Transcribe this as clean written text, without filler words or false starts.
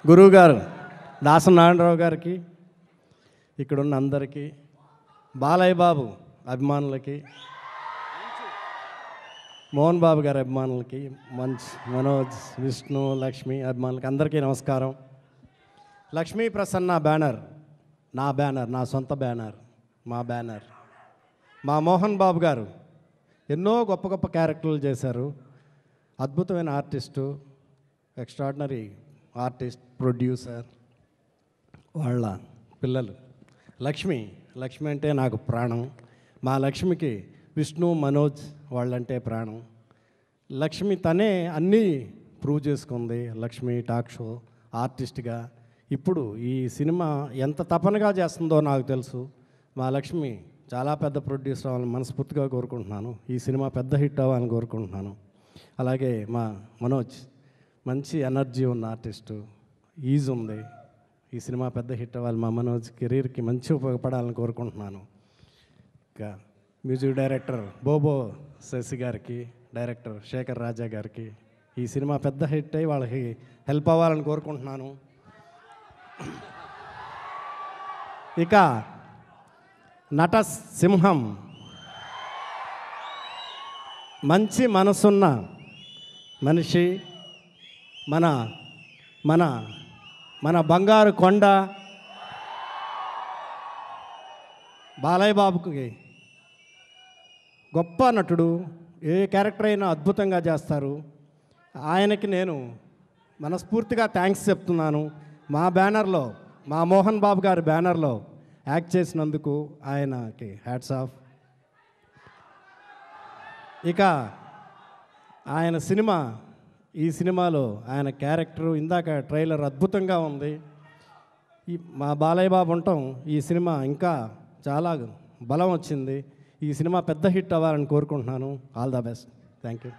గురువు గారు దాసనారాయణరావు గారికి, ఇక్కడున్న అందరికీ, బాలయ్య బాబు అభిమానులకి, మోహన్ బాబు గారి అభిమానులకి, మనోజ్, విష్ణు, లక్ష్మి అభిమానులకి అందరికీ నమస్కారం. లక్ష్మీ ప్రసన్న బ్యానర్ నా బ్యానర్, నా సొంత బ్యానర్, మా బ్యానర్. మా మోహన్ బాబు గారు ఎన్నో గొప్ప గొప్ప క్యారెక్టర్లు చేశారు. అద్భుతమైన ఆర్టిస్టు, ఎక్స్ట్రాడినరీ ఆర్టిస్ట్, ప్రొడ్యూసర్. వాళ్ళ పిల్లలు లక్ష్మి అంటే నాకు ప్రాణం. మా లక్ష్మికి విష్ణు, మనోజ్ వాళ్ళంటే ప్రాణం. లక్ష్మి తనే అన్నీ ప్రూవ్ చేసుకుంది. లక్ష్మి టాక్ షో ఆర్టిస్ట్గా ఇప్పుడు ఈ సినిమా ఎంత తపనగా చేస్తుందో నాకు తెలుసు. మా లక్ష్మి చాలా పెద్ద ప్రొడ్యూసర్ అవ్వాలని మనస్ఫూర్తిగా కోరుకుంటున్నాను. ఈ సినిమా పెద్ద హిట్ అవ్వాలని కోరుకుంటున్నాను. అలాగే మా మనోజ్ మంచి ఎనర్జీ ఉన్న ఆర్టిస్టు, ఈజ్ ఉంది. ఈ సినిమా పెద్ద హిట్ అవ్వాలి, మా మనోజ్ కెరీర్కి మంచి ఉపయోగపడాలని కోరుకుంటున్నాను. ఇంకా మ్యూజిక్ డైరెక్టర్ బోబో శశి గారికి, డైరెక్టర్ శేఖర్ రాజా గారికి ఈ సినిమా పెద్ద హిట్ అయ్యి వాళ్ళకి హెల్ప్ అవ్వాలని కోరుకుంటున్నాను. ఇక నట సింహం, మంచి మనసున్న మనిషి, మన మన మన బంగారు కొండ బాలయ్య బాబుకి గొప్ప నటుడు. ఏ క్యారెక్టర్ అయినా అద్భుతంగా చేస్తారు. ఆయనకి నేను మనస్ఫూర్తిగా థ్యాంక్స్ చెప్తున్నాను. మా బ్యానర్లో, మా మోహన్ బాబు గారి బ్యానర్లో యాక్ట్ చేసినందుకు ఆయనకి హ్యాట్స్ ఆఫ్. ఇక ఆయన ఈ సినిమాలో ఆయన క్యారెక్టరు, ఇందాక ట్రైలర్ అద్భుతంగా ఉంది. మా బాలయ్య బాబు ఉండటం ఈ సినిమా ఇంకా చాలా బలం వచ్చింది. ఈ సినిమా పెద్ద హిట్ అవ్వాలని కోరుకుంటున్నాను. All the best. Thank you.